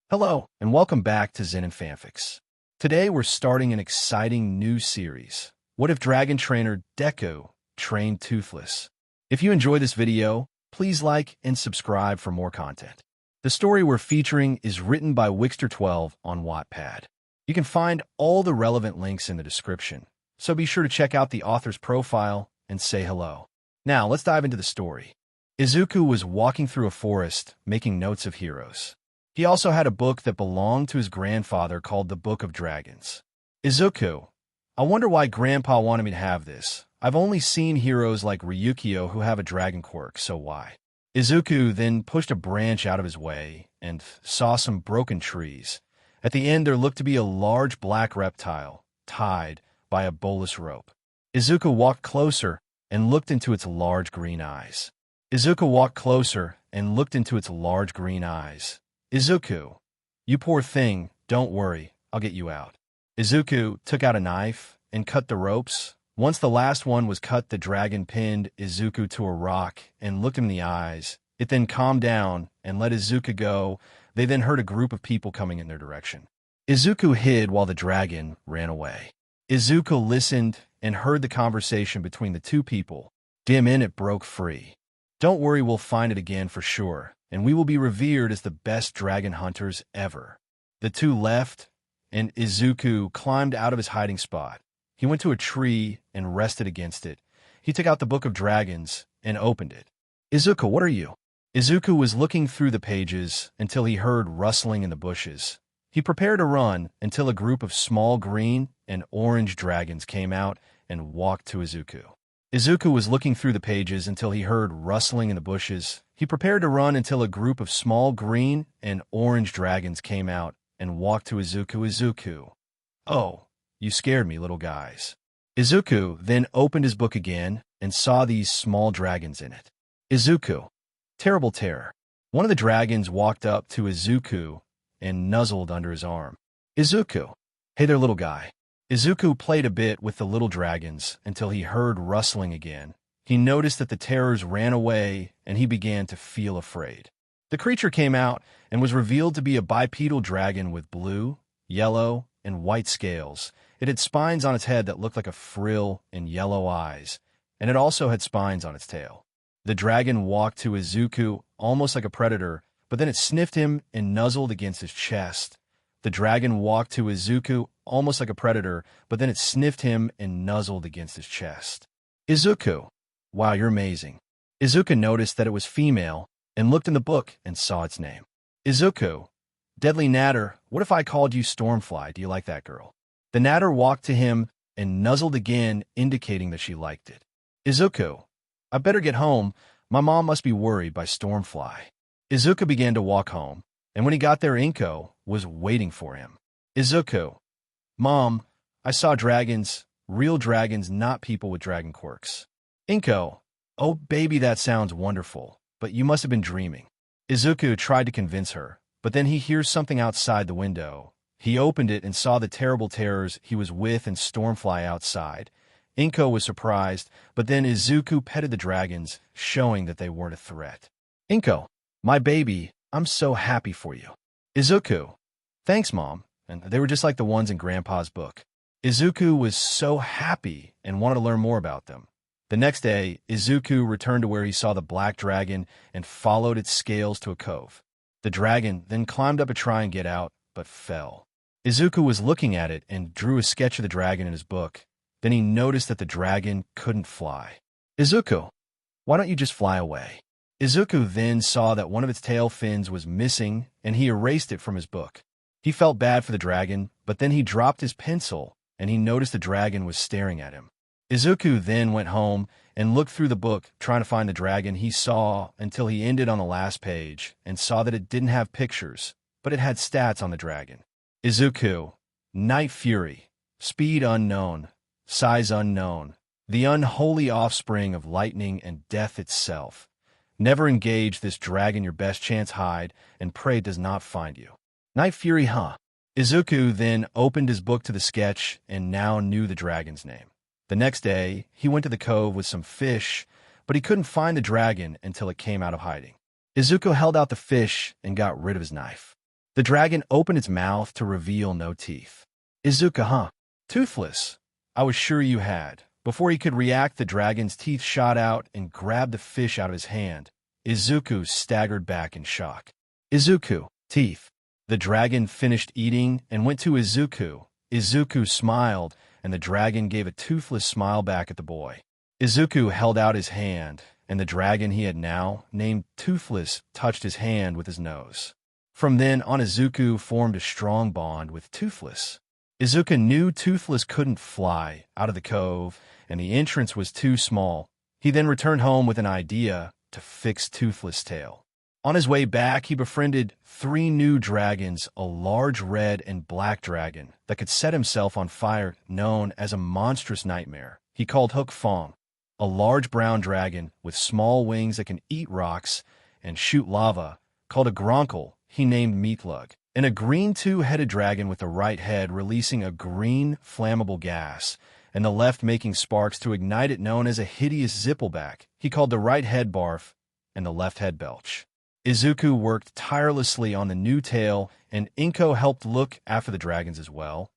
Hello, and welcome back to Zenin Fanfics. Today we're starting an exciting new series. What if Dragon Trainer Deku trained Toothless? If you enjoy this video, please like and subscribe for more content. The story we're featuring is written by Wixter12 on Wattpad. You can find all the relevant links in the description, so be sure to check out the author's profile and say hello. Now, let's dive into the story. Izuku was walking through a forest, making notes of heroes. He also had a book that belonged to his grandfather called the Book of Dragons. Izuku, I wonder why Grandpa wanted me to have this. I've only seen heroes like Ryukyo who have a dragon quirk, so why? Izuku then pushed a branch out of his way and saw some broken trees. At the end, there looked to be a large black reptile, tied by a bolus rope. Izuku walked closer and looked into its large green eyes. Izuku, you poor thing, don't worry, I'll get you out. Izuku took out a knife and cut the ropes. Once the last one was cut, the dragon pinned Izuku to a rock and looked him in the eyes. It then calmed down and let Izuku go. They then heard a group of people coming in their direction. Izuku hid while the dragon ran away. Izuku listened and heard the conversation between the two people. Dim in it broke free. Don't worry, we'll find it again for sure, and we will be revered as the best dragon hunters ever. The two left, and Izuku climbed out of his hiding spot. He went to a tree and rested against it. He took out the Book of Dragons and opened it. Izuku, what are you? Izuku was looking through the pages until he heard rustling in the bushes. He prepared to run until a group of small green and orange dragons came out and walked to Izuku. Izuku was looking through the pages until he heard rustling in the bushes. He prepared to run until a group of small green and orange dragons came out and walked to Izuku. Izuku, oh, you scared me, little guys. Izuku then opened his book again and saw these small dragons in it. Izuku, terrible terror. One of the dragons walked up to Izuku and nuzzled under his arm. Izuku, hey there, little guy. Izuku played a bit with the little dragons until he heard rustling again. He noticed that the terrors ran away, and he began to feel afraid. The creature came out and was revealed to be a bipedal dragon with blue, yellow, and white scales. It had spines on its head that looked like a frill and yellow eyes, and it also had spines on its tail. The dragon walked to Izuku almost like a predator, but then it sniffed him and nuzzled against his chest. The dragon walked to Izuku almost like a predator, but then it sniffed him and nuzzled against his chest. Izuku, wow, you're amazing. Izuku noticed that it was female and looked in the book and saw its name. Izuku, Deadly Natter, what if I called you Stormfly? Do you like that girl? The Natter walked to him and nuzzled again, indicating that she liked it. Izuku, I better get home. My mom must be worried by Stormfly. Izuku began to walk home, and when he got there, Inko was waiting for him. Izuku, Mom, I saw dragons, real dragons, not people with dragon quirks. Inko, oh baby, that sounds wonderful, but you must have been dreaming. Izuku tried to convince her, but then he hears something outside the window. He opened it and saw the terrible terrors he was with and Stormfly outside. Inko was surprised, but then Izuku petted the dragons, showing that they weren't a threat. Inko, my baby, I'm so happy for you. Izuku, thanks, Mom. And they were just like the ones in Grandpa's book. Izuku was so happy and wanted to learn more about them. The next day, Izuku returned to where he saw the black dragon and followed its scales to a cove. The dragon then climbed up to try and get out, but fell. Izuku was looking at it and drew a sketch of the dragon in his book. Then he noticed that the dragon couldn't fly. Izuku, why don't you just fly away? Izuku then saw that one of its tail fins was missing, and he erased it from his book. He felt bad for the dragon, but then he dropped his pencil, and he noticed the dragon was staring at him. Izuku then went home and looked through the book, trying to find the dragon he saw until he ended on the last page and saw that it didn't have pictures, but it had stats on the dragon. Izuku, Night Fury, Speed unknown, Size unknown, the unholy offspring of lightning and death itself. Never engage this dragon, your best chance hide, and pray it does not find you. Night Fury, huh? Izuku then opened his book to the sketch and now knew the dragon's name. The next day, he went to the cove with some fish, but he couldn't find the dragon until it came out of hiding. Izuku held out the fish and got rid of his knife. The dragon opened its mouth to reveal no teeth. Izuku, huh? Toothless. I was sure you had. Before he could react, the dragon's teeth shot out and grabbed the fish out of his hand. Izuku staggered back in shock. Izuku, teeth. The dragon finished eating and went to Izuku. Izuku smiled, and the dragon gave a toothless smile back at the boy. Izuku held out his hand, and the dragon he had now named Toothless touched his hand with his nose. From then on, Izuku formed a strong bond with Toothless. Izuku knew Toothless couldn't fly out of the cove, and the entrance was too small. He then returned home with an idea to fix Toothless' tail. On his way back, he befriended 3 new dragons, a large red and black dragon that could set himself on fire, known as a monstrous nightmare. He called Hook Fong, a large brown dragon with small wings that can eat rocks and shoot lava, called a Gronkle, he named Meatlug, and a green 2-headed dragon with the right head releasing a green flammable gas, and the left making sparks to ignite it, known as a hideous zippleback. He called the right head Barf and the left head Belch. Izuku worked tirelessly on the new tail, and Inko helped look after the dragons as well.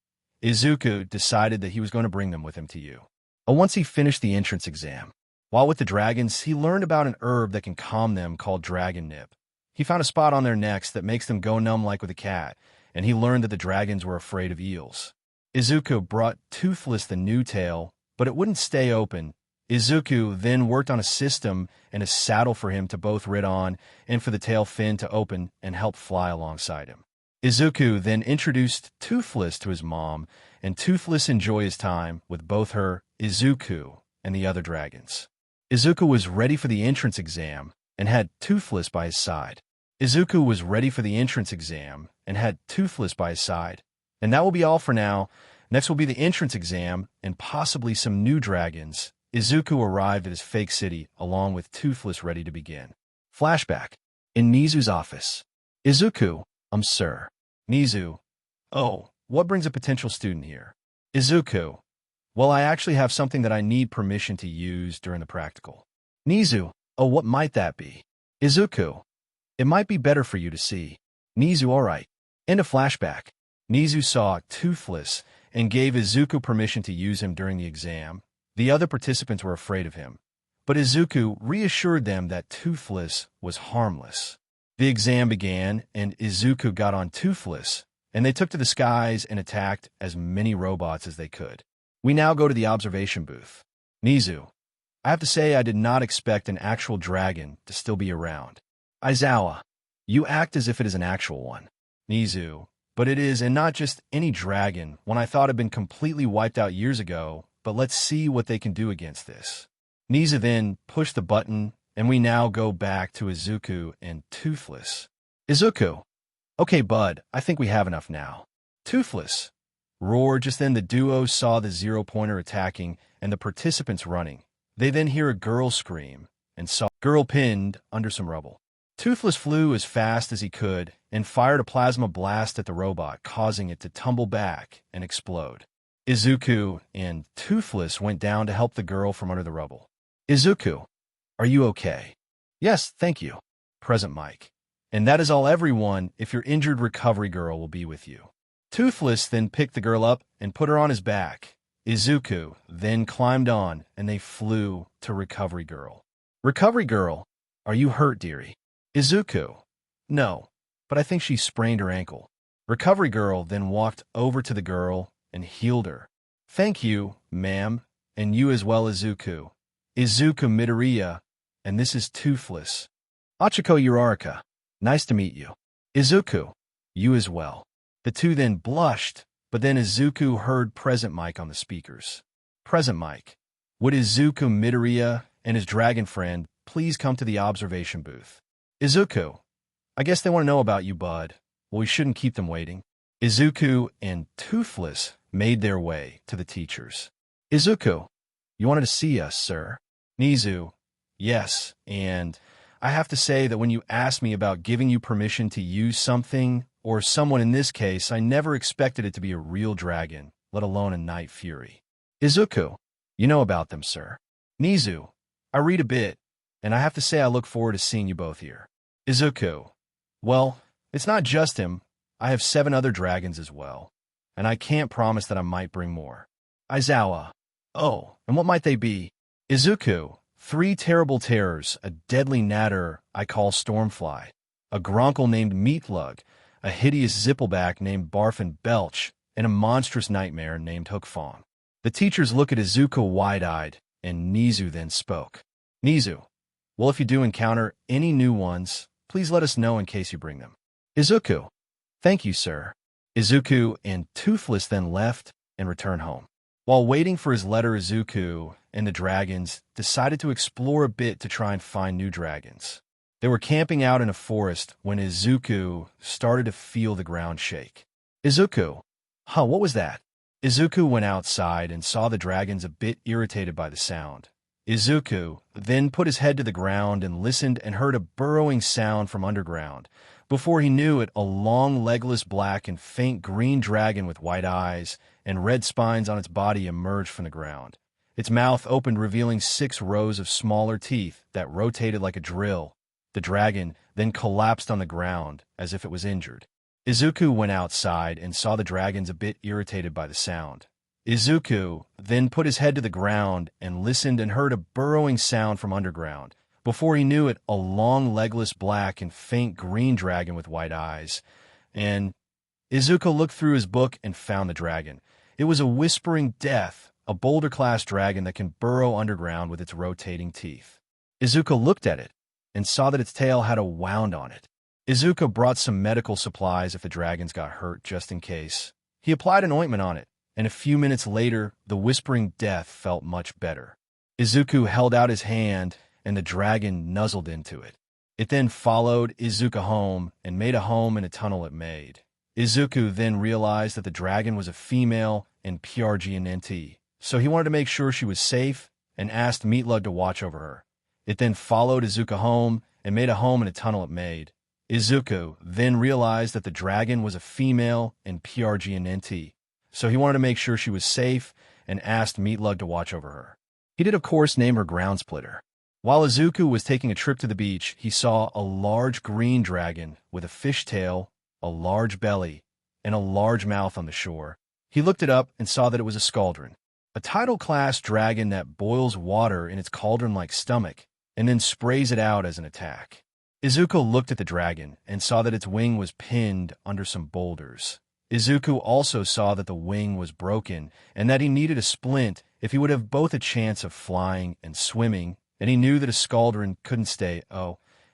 Izuku decided that he was going to bring them with him to you. Once he finished the entrance exam, while with the dragons, he learned about an herb that can calm them called Dragon Nip. He found a spot on their necks that makes them go numb like with a cat, and he learned that the dragons were afraid of eels. Izuku brought Toothless the new tail, but it wouldn't stay open. Izuku then worked on a system and a saddle for him to both ride on and for the tail fin to open and help fly alongside him. Izuku then introduced Toothless to his mom, and Toothless enjoyed his time with both her, Izuku, and the other dragons. Izuku was ready for the entrance exam and had Toothless by his side. Izuku was ready for the entrance exam and had Toothless by his side. And that will be all for now. Next will be the entrance exam and possibly some new dragons. Izuku arrived at his fake city along with Toothless ready to begin. Flashback. In Nizu's office. Izuku, sir. Nizu. Oh, what brings a potential student here? Izuku. Well, I actually have something that I need permission to use during the practical. Nizu. Oh, what might that be? Izuku. It might be better for you to see. Nizu, alright. End of flashback. Nizu saw Toothless and gave Izuku permission to use him during the exam. The other participants were afraid of him, but Izuku reassured them that Toothless was harmless. The exam began, and Izuku got on Toothless, and they took to the skies and attacked as many robots as they could. We now go to the observation booth. Nizu. I have to say I did not expect an actual dragon to still be around. Aizawa. You act as if it is an actual one. Nizu. But it is, and not just any dragon, one I thought had been completely wiped out years ago, but let's see what they can do against this. Nizu then pushed the button, and we now go back to Izuku and Toothless. Izuku. Okay, bud, I think we have enough now. Toothless. Roar. Just then the duo saw the zero-pointer attacking and the participants running. They then hear a girl scream and saw a girl pinned under some rubble. Toothless flew as fast as he could and fired a plasma blast at the robot, causing it to tumble back and explode. Izuku and Toothless went down to help the girl from under the rubble. Izuku, are you okay? Yes, thank you. Present Mike. And that is all, everyone. If you're injured, Recovery Girl will be with you. Toothless then picked the girl up and put her on his back. Izuku then climbed on, and they flew to Recovery Girl. Recovery Girl, are you hurt, dearie? Izuku, no, but I think she sprained her ankle. Recovery Girl then walked over to the girl and healed her. Thank you, ma'am, and you as well, Izuku. Izuku Midoriya, and this is Toothless. Achiko Uraraka, nice to meet you. Izuku, you as well. The two then blushed, but then Izuku heard Present Mike on the speakers. Present Mike, would Izuku Midoriya and his dragon friend please come to the observation booth? Izuku, I guess they want to know about you, bud. Well, we shouldn't keep them waiting. Izuku and Toothless made their way to the teachers. Izuku, you wanted to see us, sir? Nizu, yes, and I have to say that when you asked me about giving you permission to use something, or someone in this case, I never expected it to be a real dragon, let alone a Night Fury. Izuku, you know about them, sir. Nizu, I read a bit, and I have to say I look forward to seeing you both here. Izuku, well, it's not just him. I have 7 other dragons as well, and I can't promise that I might bring more. Aizawa. Oh, and what might they be? Izuku. 3 terrible terrors, a deadly natter I call Stormfly, a gronkle named Meatlug, a hideous zippleback named Barf and Belch, and a monstrous nightmare named Hookfawn. The teachers look at Izuku wide-eyed, and Nizu then spoke. Nizu, well, if you do encounter any new ones, please let us know in case you bring them. Izuku. Thank you, sir. Izuku and Toothless then left and returned home. While waiting for his letter, Izuku and the dragons decided to explore a bit to try and find new dragons. They were camping out in a forest when Izuku started to feel the ground shake. Izuku. What was that? Izuku went outside and saw the dragons a bit irritated by the sound. Izuku then put his head to the ground and listened and heard a burrowing sound from underground. Before he knew it, a long, legless, black and faint green dragon with white eyes and red spines on its body emerged from the ground. Its mouth opened, revealing 6 rows of smaller teeth that rotated like a drill. The dragon then collapsed on the ground as if it was injured. Izuku went outside and saw the dragons a bit irritated by the sound. Izuku then put his head to the ground and listened and heard a burrowing sound from underground. Before he knew it, a long, legless, black and faint green dragon with white eyes. And Izuku looked through his book and found the dragon. It was a whispering death, a boulder-class dragon that can burrow underground with its rotating teeth. Izuku looked at it and saw that its tail had a wound on it. Izuku brought some medical supplies if the dragons got hurt, just in case. He applied an ointment on it, and a few minutes later, the whispering death felt much better. Izuku held out his hand, and the dragon nuzzled into it. It then followed Izuku home and made a home in a tunnel it made. Izuku then realized that the dragon was a female and PRGNT, so he wanted to make sure she was safe and asked Meatlug to watch over her. It then followed Izuku home and made a home in a tunnel it made. Izuku then realized that the dragon was a female and PRGNT, so he wanted to make sure she was safe and asked Meatlug to watch over her. He did, of course, name her Ground Splitter. While Izuku was taking a trip to the beach, he saw a large green dragon with a fish tail, a large belly, and a large mouth on the shore. He looked it up and saw that it was a Scaldron, a tidal-class dragon that boils water in its cauldron-like stomach and then sprays it out as an attack. Izuku looked at the dragon and saw that its wing was pinned under some boulders. Izuku also saw that the wing was broken and that he needed a splint if he would have both a chance of flying and swimming, and he knew that a Scaldron couldn't stay.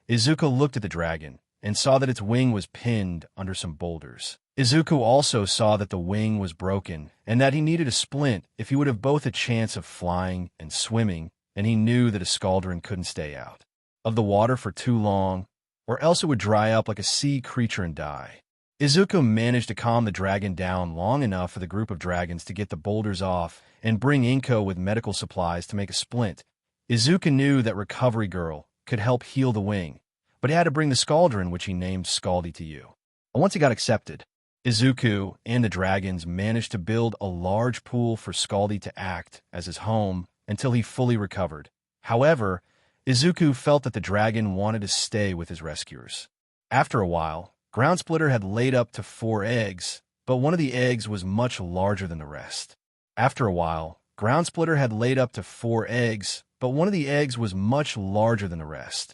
Izuku looked at the dragon and saw that its wing was pinned under some boulders. Izuku also saw that the wing was broken and that he needed a splint if he would have both a chance of flying and swimming, and he knew that a Scaldron couldn't stay out of the water for too long, or else it would dry up like a sea creature and die. Izuku managed to calm the dragon down long enough for the group of dragons to get the boulders off and bring Inko with medical supplies to make a splint. Izuku knew that Recovery Girl could help heal the wing, but he had to bring the Scaldron, which he named Scaldy, to you. And once he got accepted, Izuku and the dragons managed to build a large pool for Scaldy to act as his home until he fully recovered. However, Izuku felt that the dragon wanted to stay with his rescuers. After a while, Ground Splitter had laid up to 4 eggs, but one of the eggs was much larger than the rest. After a while, Ground Splitter had laid up to 4 eggs, but one of the eggs was much larger than the rest.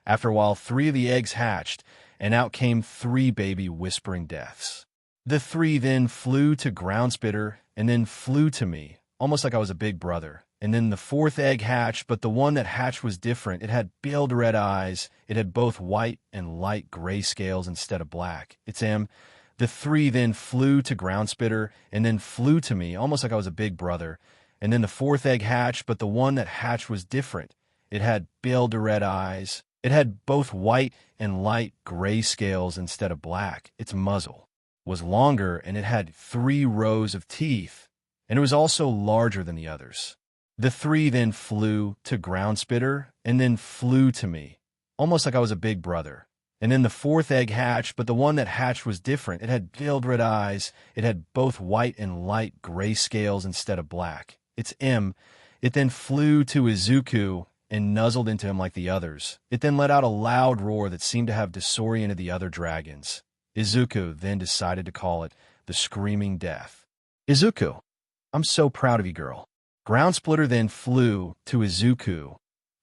After a while, 3 of the eggs hatched, and out came 3 baby whispering deaths. The 3 then flew to Ground Splitter and then flew to me, almost like I was a big brother. And then the 4th egg hatched, but the one that hatched was different. It had pale red eyes. It had both white and light gray scales instead of black. The 3 then flew to Ground Splitter and then flew to me, almost like I was a big brother. And then the 4th egg hatched, but the one that hatched was different. It had pale red eyes. It had both white and light gray scales instead of black. Its muzzle was longer, and it had 3 rows of teeth, and it was also larger than the others. The 3 then flew to Ground Splitter and then flew to me, almost like I was a big brother. And then the 4th egg hatched, but the one that hatched was different. It had veiled red eyes. It had both white and light gray scales instead of black. It then flew to Izuku and nuzzled into him like the others. It then let out a loud roar that seemed to have disoriented the other dragons. Izuku then decided to call it the Screaming Death. Izuku, I'm so proud of you, girl. Ground Splitter then flew to Izuku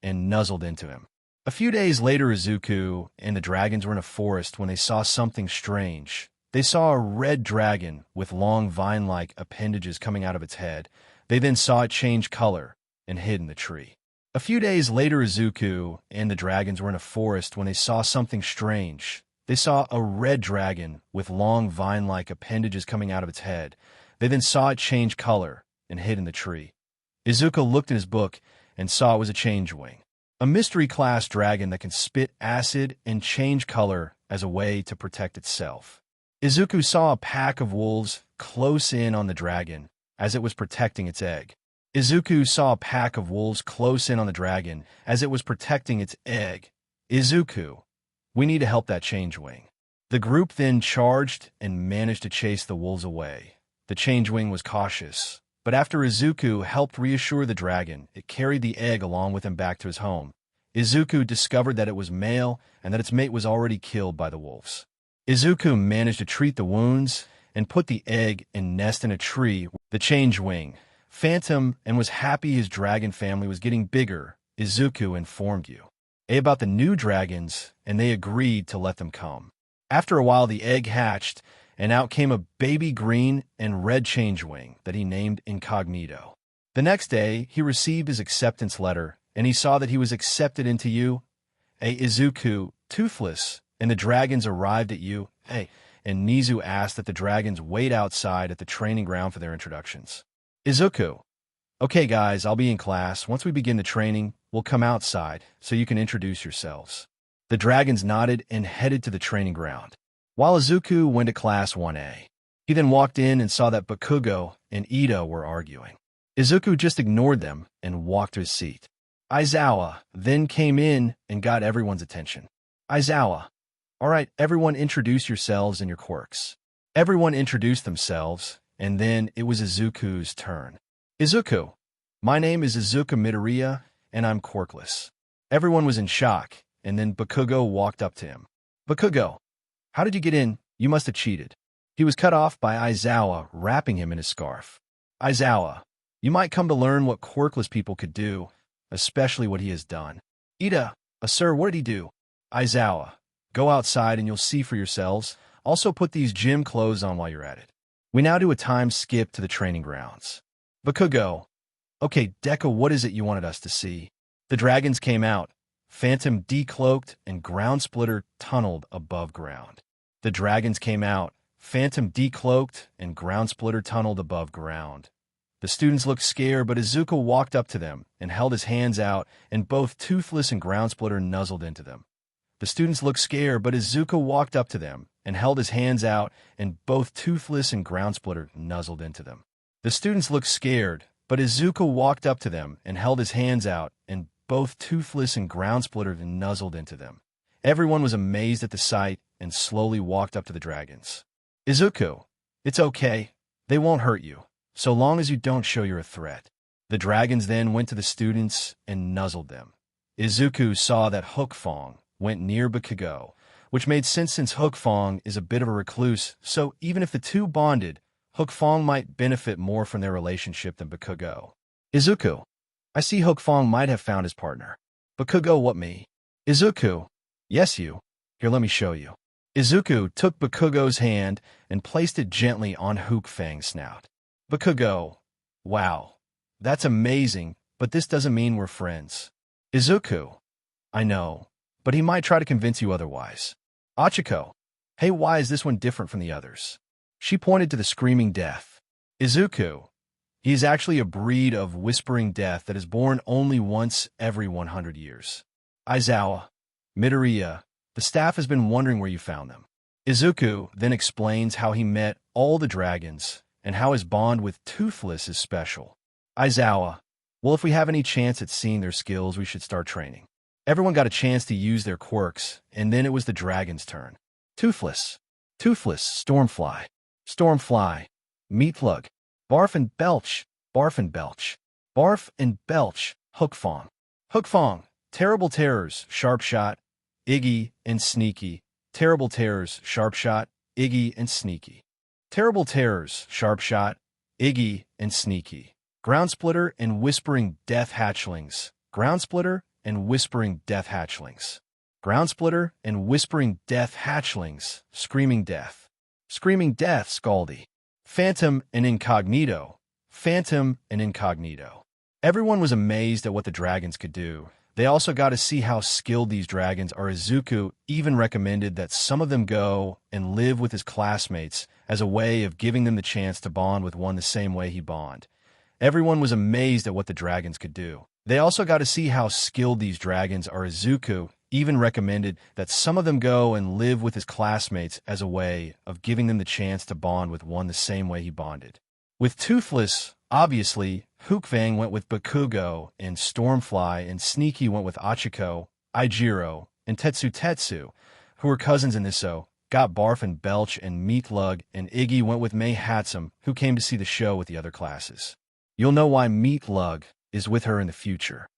and nuzzled into him. A few days later, Izuku and the dragons were in a forest when they saw something strange. They saw a red dragon with long vine-like appendages coming out of its head. They then saw it change color and hid in the tree. A few days later, Izuku and the dragons were in a forest when they saw something strange. They saw a red dragon with long vine-like appendages coming out of its head. They then saw it change color and hid in the tree. Izuku looked in his book and saw it was a changeling, a mystery-class dragon that can spit acid and change color as a way to protect itself. Izuku saw a pack of wolves close in on the dragon as it was protecting its egg. Izuku saw a pack of wolves close in on the dragon as it was protecting its egg. Izuku, we need to help that changeling. The group then charged and managed to chase the wolves away. The changeling was cautious, but after Izuku helped reassure the dragon, it carried the egg along with him back to his home. Izuku discovered that it was male and that its mate was already killed by the wolves. Izuku managed to treat the wounds and put the egg and nest in a tree. The changeling, Phantom, and was happy his dragon family was getting bigger. Izuku informed you about the new dragons, and they agreed to let them come. After a while, the egg hatched, and out came a baby green and red changeling that he named Incognito. The next day, he received his acceptance letter, and he saw that he was accepted into you. Izuku, Toothless, and the dragons arrived at you. And Nizu asked that the dragons wait outside at the training ground for their introductions. Izuku, okay guys, I'll be in class. Once we begin the training, we'll come outside so you can introduce yourselves. The dragons nodded and headed to the training ground, while Izuku went to Class 1A. He then walked in and saw that Bakugo and Ito were arguing. Izuku just ignored them and walked to his seat. Aizawa then came in and got everyone's attention. Aizawa, all right, everyone introduce yourselves and your quirks. Everyone introduced themselves, and then it was Izuku's turn. Izuku, my name is Izuku Midoriya, and I'm quirkless. Everyone was in shock, and then Bakugo walked up to him. Bakugo, how did you get in? You must have cheated. He was cut off by Aizawa, wrapping him in his scarf. Aizawa, you might come to learn what quirkless people could do, especially what he has done. Ida, sir, what did he do? Aizawa, go outside and you'll see for yourselves. Also put these gym clothes on while you're at it. We now do a time skip to the training grounds. Bakugo, okay, Deku, what is it you wanted us to see? The dragons came out. Phantom decloaked and Ground Splitter tunneled above ground. The dragons came out. Phantom decloaked and Ground Splitter tunneled above ground. The students looked scared, but Izuku walked up to them and held his hands out, and both Toothless and Ground Splitter nuzzled into them. The students looked scared, but Izuku walked up to them and held his hands out, and both Toothless and Ground Splitter nuzzled into them. The students looked scared, but Izuku walked up to them and held his hands out, and both Toothless and Ground Splitter nuzzled into them. Everyone was amazed at the sight and slowly walked up to the dragons. Izuku, it's okay. They won't hurt you, so long as you don't show you're a threat. The dragons then went to the students and nuzzled them. Izuku saw that Hookfong went near Bakugo, which made sense since Hookfong is a bit of a recluse, so even if the two bonded, Hookfong might benefit more from their relationship than Bakugo. Izuku, I see Hookfong might have found his partner. Bakugo, what me? Izuku, yes you. Here, let me show you. Izuku took Bakugo's hand and placed it gently on Hookfang's snout. Bakugo, wow, that's amazing, but this doesn't mean we're friends. Izuku, I know, but he might try to convince you otherwise. Achiko, hey, why is this one different from the others? She pointed to the Screaming Death. Izuku, he is actually a breed of Whispering Death that is born only once every 100 years. Aizawa, Midoriya, the staff has been wondering where you found them. Izuku then explains how he met all the dragons and how his bond with Toothless is special. Aizawa, well, if we have any chance at seeing their skills, we should start training. Everyone got a chance to use their quirks, and then it was the dragon's turn. Toothless, Stormfly, Meatplug, Barf and Belch, Barf and Belch, Hookfong, Terrible Terrors, Sharp Shot, Iggy and Sneaky, Terrible Terrors, Sharp Shot, Iggy, and Sneaky. Terrible Terrors, Sharpshot, Iggy, and Sneaky. Groundsplitter and Whispering Death Hatchlings. Groundsplitter and Whispering Death Hatchlings. Groundsplitter and Whispering Death Hatchlings. Screaming Death. Screaming Death, Scaldy. Phantom and Incognito. Phantom and Incognito. Everyone was amazed at what the dragons could do. They also got to see how skilled these dragons are. Izuku even recommended that some of them go and live with his classmates as a way of giving them the chance to bond with one the same way he bonded. Everyone was amazed at what the dragons could do. They also got to see how skilled these dragons are. Izuku even recommended that some of them go and live with his classmates as a way of giving them the chance to bond with one the same way he bonded. With Toothless, obviously, Hookfang went with Bakugo, and Stormfly and Sneaky went with Achiko, Ijiro, and Tetsu, who were cousins in this show. Got Barf and Belch and Meatlug, and Iggy went with May Hatsum, who came to see the show with the other classes. You'll know why Meatlug is with her in the future.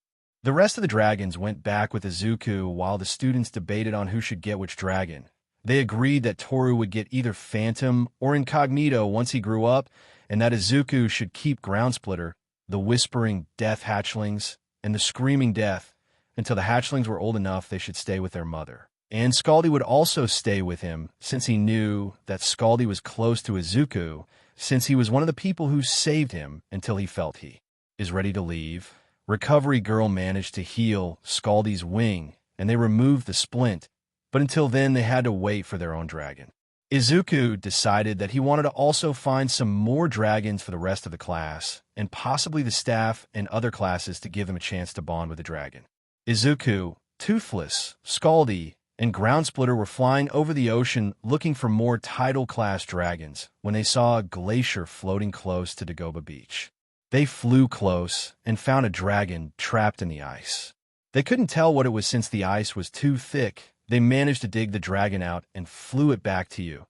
The rest of the dragons went back with Izuku while the students debated on who should get which dragon. They agreed that Toru would get either Phantom or Incognito once he grew up, and that Izuku should keep Groundsplitter, the Whispering Death Hatchlings, and the Screaming Death until the hatchlings were old enough they should stay with their mother. And Scaldy would also stay with him since he knew that Scaldy was close to Izuku, since he was one of the people who saved him until he felt he is ready to leave. Recovery Girl managed to heal Scaldy's wing, and they removed the splint, but until then they had to wait for their own dragon. Izuku decided that he wanted to also find some more dragons for the rest of the class, and possibly the staff and other classes to give them a chance to bond with a dragon. Izuku, Toothless, Scaldy, and Groundsplitter were flying over the ocean looking for more tidal class dragons when they saw a glacier floating close to Dagoba Beach. They flew close and found a dragon trapped in the ice. They couldn't tell what it was since the ice was too thick. They managed to dig the dragon out and flew it back to you.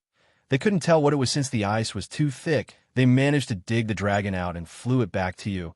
They couldn't tell what it was since the ice was too thick. They managed to dig the dragon out and flew it back to you.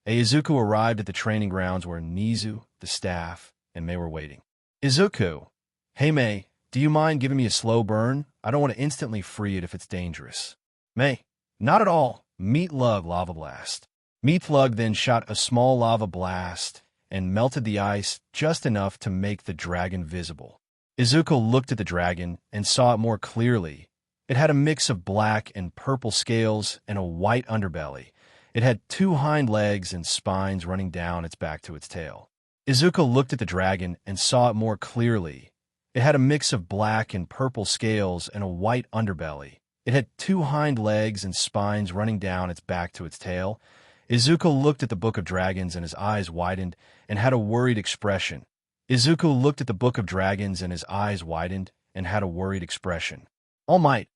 Izuku arrived at the training grounds where Nizu, the staff, and Mei were waiting. Izuku, hey Mei, do you mind giving me a slow burn? I don't want to instantly free it if it's dangerous. Mei, not at all. Meatlug lava blast. Meatlug then shot a small lava blast and melted the ice just enough to make the dragon visible. Izuku looked at the dragon and saw it more clearly. It had a mix of black and purple scales and a white underbelly. It had 2 hind legs and spines running down its back to its tail. Izuku looked at the dragon and saw it more clearly. It had a mix of black and purple scales and a white underbelly. It had 2 hind legs and spines running down its back to its tail. Izuku looked at the Book of Dragons and his eyes widened and had a worried expression. Izuku looked at the Book of Dragons and his eyes widened and had a worried expression. All Might,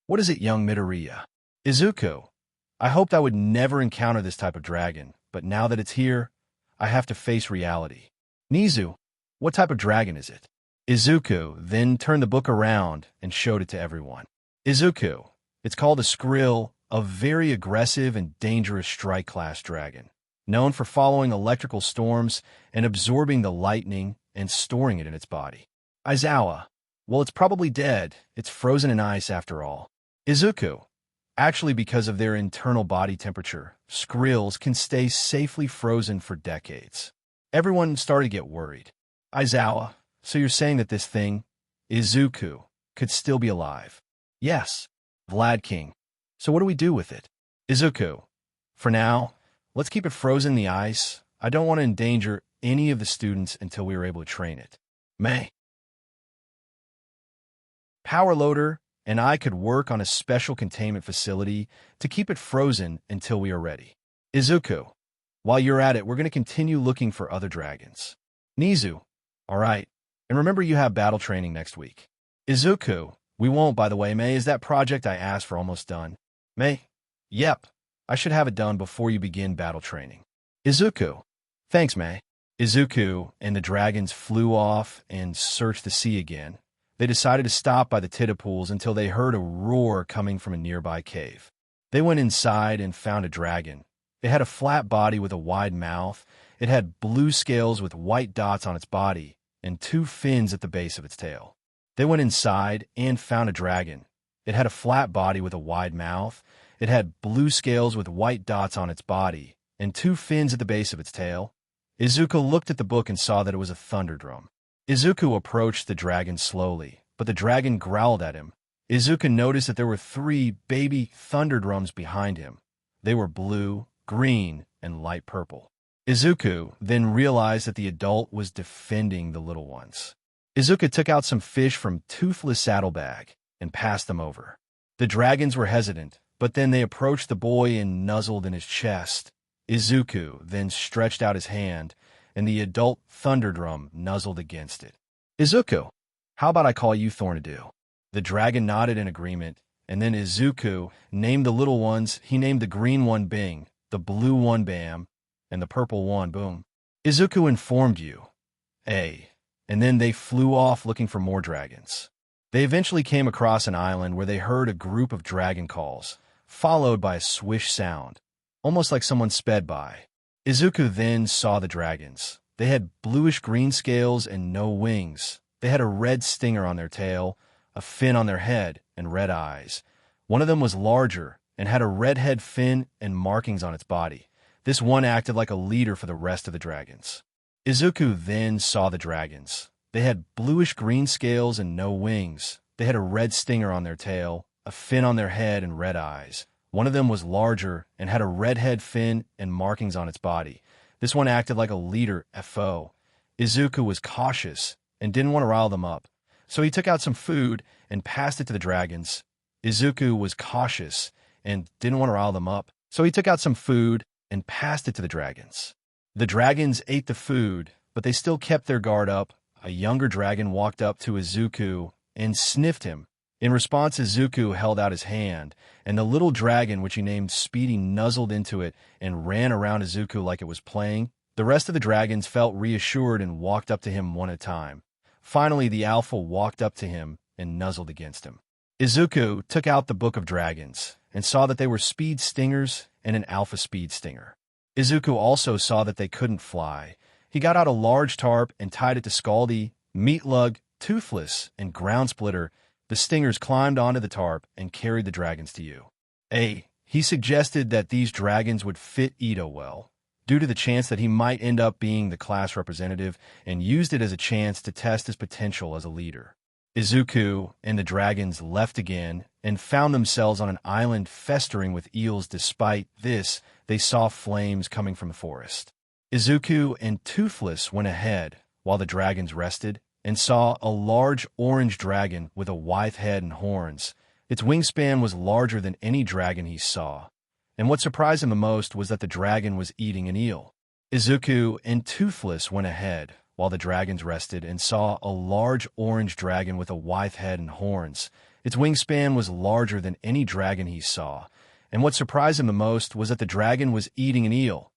what is it, young Midoriya? Izuku, I hoped I would never encounter this type of dragon, but now that it's here, I have to face reality. Nizu, what type of dragon is it? Izuku then turned the book around and showed it to everyone. Izuku, it's called a Skrill, a very aggressive and dangerous strike-class dragon, known for following electrical storms and absorbing the lightning and storing it in its body. Aizawa, well, it's probably dead. It's frozen in ice after all. Izuku, actually because of their internal body temperature, Skrills can stay safely frozen for decades. Everyone started to get worried. Aizawa, so you're saying that this thing, Izuku, could still be alive? Yes. Vlad King, so what do we do with it? Izuku, for now, let's keep it frozen in the ice. I don't want to endanger any of the students until we are able to train it. Mei. Power Loader and I could work on a special containment facility to keep it frozen until we are ready. Izuku, while you're at it, we're going to continue looking for other dragons. Nizu, all right, and remember you have battle training next week. Izuku, we won't, by the way, Mei. Is that project I asked for almost done? Mei, yep, I should have it done before you begin battle training. Izuku, thanks, Mei. Izuku and the dragons flew off and searched the sea again. They decided to stop by the Tidapools until they heard a roar coming from a nearby cave. They went inside and found a dragon. It had a flat body with a wide mouth. It had blue scales with white dots on its body and 2 fins at the base of its tail. They went inside and found a dragon. It had a flat body with a wide mouth. It had blue scales with white dots on its body, and 2 fins at the base of its tail. Izuku looked at the book and saw that it was a thunder drum. Izuku approached the dragon slowly, but the dragon growled at him. Izuku noticed that there were 3 baby thunder drums behind him. They were blue, green, and light purple. Izuku then realized that the adult was defending the little ones. Izuku took out some fish from Toothless' saddlebag and passed them over. The dragons were hesitant, but then they approached the boy and nuzzled in his chest. Izuku then stretched out his hand, and the adult thunder drum nuzzled against it. Izuku, how about I call you Thornadoo? The dragon nodded in agreement, and then Izuku named the little ones. He named the green one Bing, the blue one Bam, and the purple one Boom. Izuku informed you. And then they flew off looking for more dragons. They eventually came across an island where they heard a group of dragon calls, followed by a swish sound, almost like someone sped by. Izuku then saw the dragons. They had bluish-green scales and no wings. They had a red stinger on their tail, a fin on their head, and red eyes. One of them was larger and had a red head fin and markings on its body. This one acted like a leader for the rest of the dragons. Izuku then saw the dragons. They had bluish-green scales and no wings. They had a red stinger on their tail, a fin on their head, and red eyes. One of them was larger and had a red head fin and markings on its body. This one acted like a leader, FO. Izuku was cautious and didn't want to rile them up, so he took out some food and passed it to the dragons. Izuku was cautious and didn't want to rile them up, so he took out some food and passed it to the dragons. The dragons ate the food, but they still kept their guard up. A younger dragon walked up to Izuku and sniffed him. In response, Izuku held out his hand, and the little dragon, which he named Speedy, nuzzled into it and ran around Izuku like it was playing. The rest of the dragons felt reassured and walked up to him one at a time. Finally, the alpha walked up to him and nuzzled against him. Izuku took out the Book of Dragons and saw that they were speed stingers and an alpha speed stinger. Izuku also saw that they couldn't fly. He got out a large tarp and tied it to Scaldy, Meatlug, Toothless, and Ground Splitter. The stingers climbed onto the tarp and carried the dragons to you. He suggested that these dragons would fit Ito well, due to the chance that he might end up being the class representative, and used it as a chance to test his potential as a leader. Izuku and the dragons left again and found themselves on an island festering with eels. Despite this, they saw flames coming from the forest. Izuku and Toothless went ahead while the dragons rested and saw a large orange dragon with a wide head and horns. Its wingspan was larger than any dragon he saw, and what surprised him the most was that the dragon was eating an eel. Izuku and Toothless went ahead while the dragons rested and saw a large orange dragon with a wide head and horns. Its wingspan was larger than any dragon he saw, and what surprised him the most was that the dragon was eating an eel.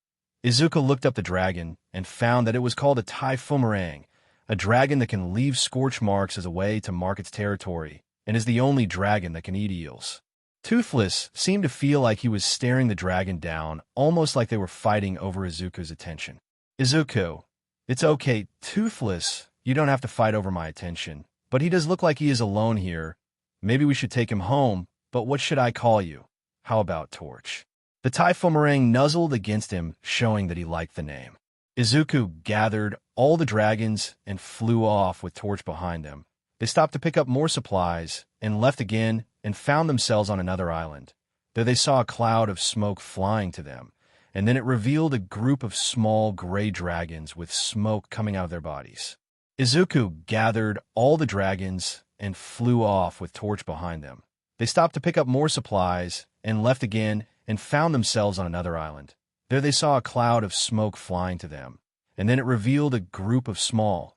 Izuku looked up the dragon and found that it was called a Typhomerang, a dragon that can leave scorch marks as a way to mark its territory, and is the only dragon that can eat eels. Toothless seemed to feel like he was staring the dragon down, almost like they were fighting over Izuku's attention. Izuku, it's okay, Toothless, you don't have to fight over my attention, but he does look like he is alone here. Maybe we should take him home, but what should I call you? How about Torch? The Typhomerang nuzzled against him, showing that he liked the name. Izuku gathered all the dragons and flew off with Torch behind them. They stopped to pick up more supplies and left again and found themselves on another island. There they saw a cloud of smoke flying to them, and then it revealed a group of small gray dragons with smoke coming out of their bodies. Izuku gathered all the dragons and flew off with Torch behind them. They stopped to pick up more supplies and left again and found themselves on another island. There they saw a cloud of smoke flying to them, and then it revealed a group of small.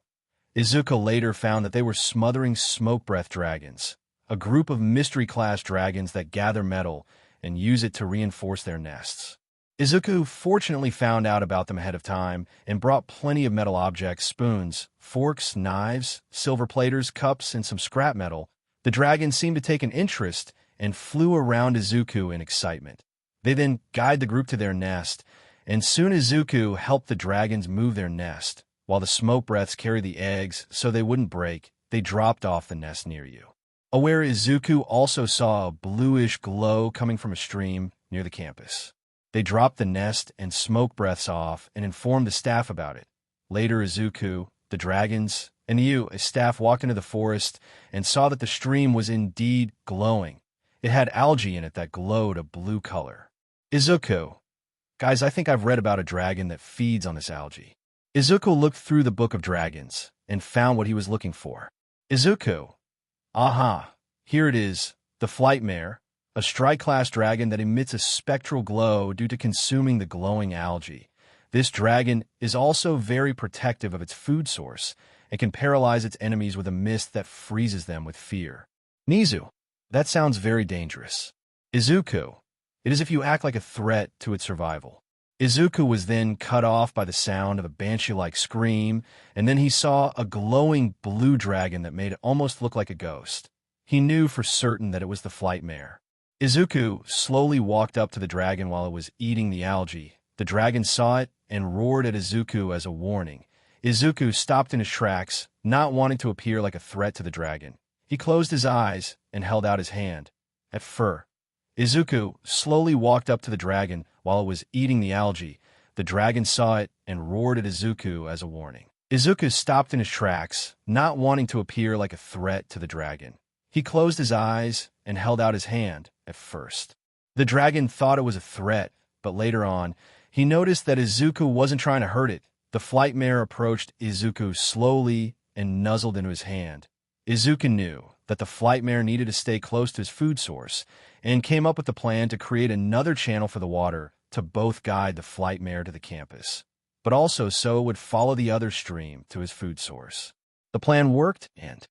Izuku later found that they were smothering smoke breath dragons, a group of mystery-class dragons that gather metal and use it to reinforce their nests. Izuku fortunately found out about them ahead of time and brought plenty of metal objects, spoons, forks, knives, silver platers, cups, and some scrap metal. The dragons seemed to take an interest and flew around Izuku in excitement. They then guided the group to their nest, and soon Izuku helped the dragons move their nest. While the smoke breaths carried the eggs so they wouldn't break, they dropped off the nest near you. Aware, Izuku also saw a bluish glow coming from a stream near the campus. They dropped the nest and smoke breaths off and informed the staff about it. Later, Izuku, the dragons, and you, a staff, walked into the forest and saw that the stream was indeed glowing. It had algae in it that glowed a blue color. Izuku, guys, I think I've read about a dragon that feeds on this algae. Izuku looked through the Book of Dragons and found what he was looking for. Izuku, aha, here it is, the Flightmare, a strike-class dragon that emits a spectral glow due to consuming the glowing algae. This dragon is also very protective of its food source and can paralyze its enemies with a mist that freezes them with fear. Nizu, that sounds very dangerous. Izuku, it is if you act like a threat to its survival. Izuku was then cut off by the sound of a banshee-like scream, and then he saw a glowing blue dragon that made it almost look like a ghost. He knew for certain that it was the Flightmare. Izuku slowly walked up to the dragon while it was eating the algae. The dragon saw it and roared at Izuku as a warning. Izuku stopped in his tracks, not wanting to appear like a threat to the dragon. He closed his eyes and held out his hand. At fur. Izuku slowly walked up to the dragon while it was eating the algae. The dragon saw it and roared at Izuku as a warning. Izuku stopped in his tracks, not wanting to appear like a threat to the dragon. He closed his eyes and held out his hand at first. The dragon thought it was a threat, but later on, he noticed that Izuku wasn't trying to hurt it. The Flightmare approached Izuku slowly and nuzzled into his hand. Izuku knew that the Flightmare needed to stay close to his food source and came up with the plan to create another channel for the water to both guide the Flightmare to the campus, but also so it would follow the other stream to his food source. The plan worked, and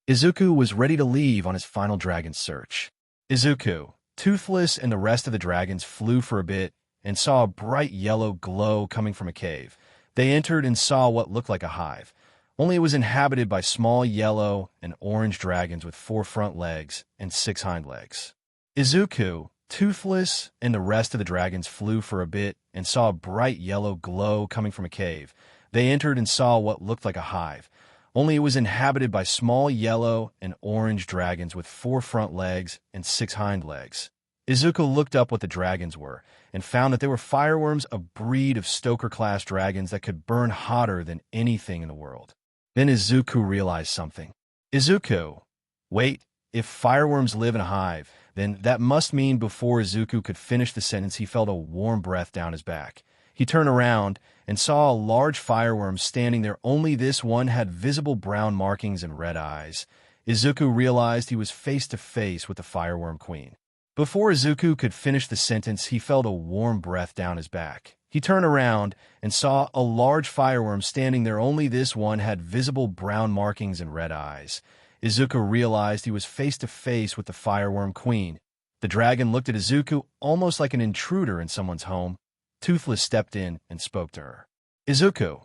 Izuku was ready to leave on his final dragon search. Izuku, Toothless, and the rest of the dragons flew for a bit and saw a bright yellow glow coming from a cave. They entered and saw what looked like a hive, only it was inhabited by small yellow and orange dragons with 4 front legs and 6 hind legs. Izuku, Toothless, and the rest of the dragons flew for a bit and saw a bright yellow glow coming from a cave. They entered and saw what looked like a hive, only it was inhabited by small yellow and orange dragons with 4 front legs and 6 hind legs. Izuku looked up what the dragons were and found that they were fireworms, a breed of Stoker-class dragons that could burn hotter than anything in the world. Then Izuku realized something. Izuku, wait, if fireworms live in a hive, then that must mean before Izuku could finish the sentence, he felt a warm breath down his back. He turned around and saw a large fireworm standing there, only this one had visible brown markings and red eyes. Izuku realized he was face to face with the fireworm queen. Before Izuku could finish the sentence, he felt a warm breath down his back. He turned around and saw a large fireworm standing there, only this one had visible brown markings and red eyes. Izuku realized he was face to face with the fireworm queen. The dragon looked at Izuku almost like an intruder in someone's home. Toothless stepped in and spoke to her. Izuku,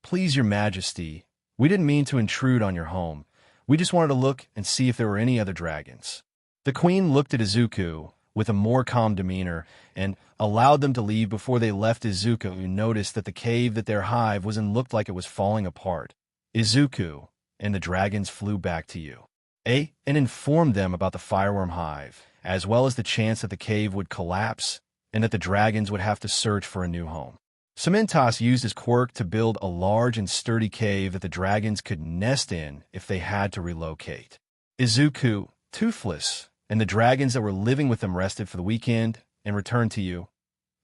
please, your majesty, we didn't mean to intrude on your home. We just wanted to look and see if there were any other dragons. The queen looked at Izuku with a more calm demeanor and allowed them to leave. Before they left, Izuku noticed that the cave that their hive was in looked like it was falling apart. Izuku and the dragons flew back to you, and informed them about the fireworm hive, as well as the chance that the cave would collapse and that the dragons would have to search for a new home. Cementos used his quirk to build a large and sturdy cave that the dragons could nest in if they had to relocate. Izuku, Toothless, and the dragons that were living with them rested for the weekend and returned to you,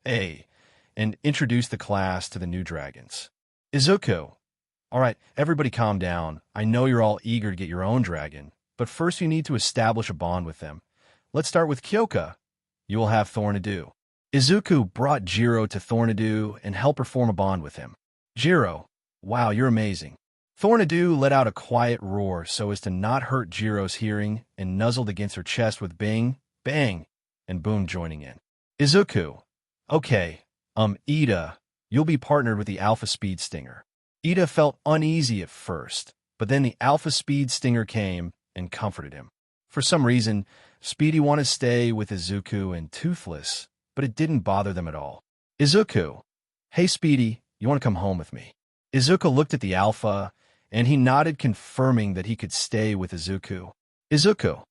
and introduced the class to the new dragons. Izuku, all right, everybody calm down. I know you're all eager to get your own dragon, but first you need to establish a bond with them. Let's start with Kyoka. You will have Thornadoo. Izuku brought Jiro to Thornadoo and helped her form a bond with him. Jiro, wow, you're amazing. Thornadoo let out a quiet roar so as to not hurt Jiro's hearing and nuzzled against her chest with Bing, Bang, and Boom joining in. Izuku, okay, Ida, you'll be partnered with the Alpha Speed Stinger. Ida felt uneasy at first, but then the Alpha Speed Stinger came and comforted him. For some reason, Speedy wanted to stay with Izuku and Toothless, but it didn't bother them at all. Izuku, hey Speedy, you want to come home with me? Izuku looked at the Alpha and he nodded, confirming that he could stay with Izuku. Izuku,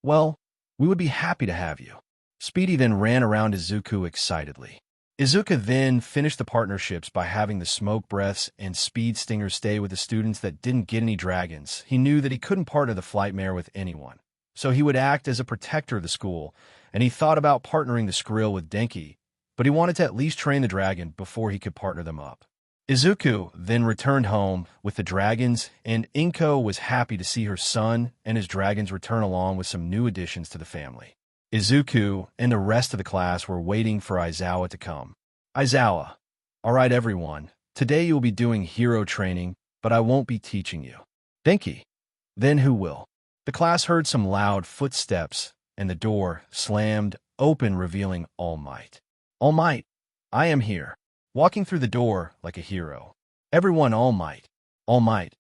well, we would be happy to have you. Speedy then ran around Izuku excitedly. Izuku then finished the partnerships by having the Smoke Breaths and Speed Stingers stay with the students that didn't get any dragons. He knew that he couldn't partner the Flightmare with anyone, so he would act as a protector of the school, and he thought about partnering the Skrill with Denki, but he wanted to at least train the dragon before he could partner them up. Izuku then returned home with the dragons, and Inko was happy to see her son and his dragons return along with some new additions to the family. Izuku and the rest of the class were waiting for Aizawa to come. Aizawa, all right everyone, today you will be doing hero training, but I won't be teaching you. Denki, then who will? The class heard some loud footsteps, and the door slammed open, revealing All Might. All Might, I am here, walking through the door like a hero. Everyone, All Might. All Might.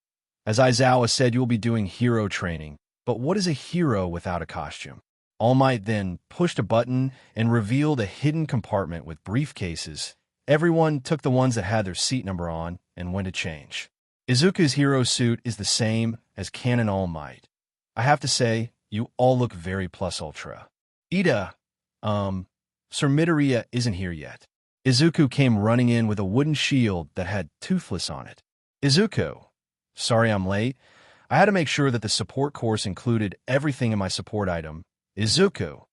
As Aizawa said, you will be doing hero training, but what is a hero without a costume? All Might then pushed a button and revealed a hidden compartment with briefcases. Everyone took the ones that had their seat number on and went to change. Izuku's hero suit is the same as Canon All Might. I have to say, you all look very plus ultra. Sir Midoriya isn't here yet. Izuku came running in with a wooden shield that had Toothless on it. Izuku, sorry I'm late. I had to make sure that the support course included everything in my support item. Izuku,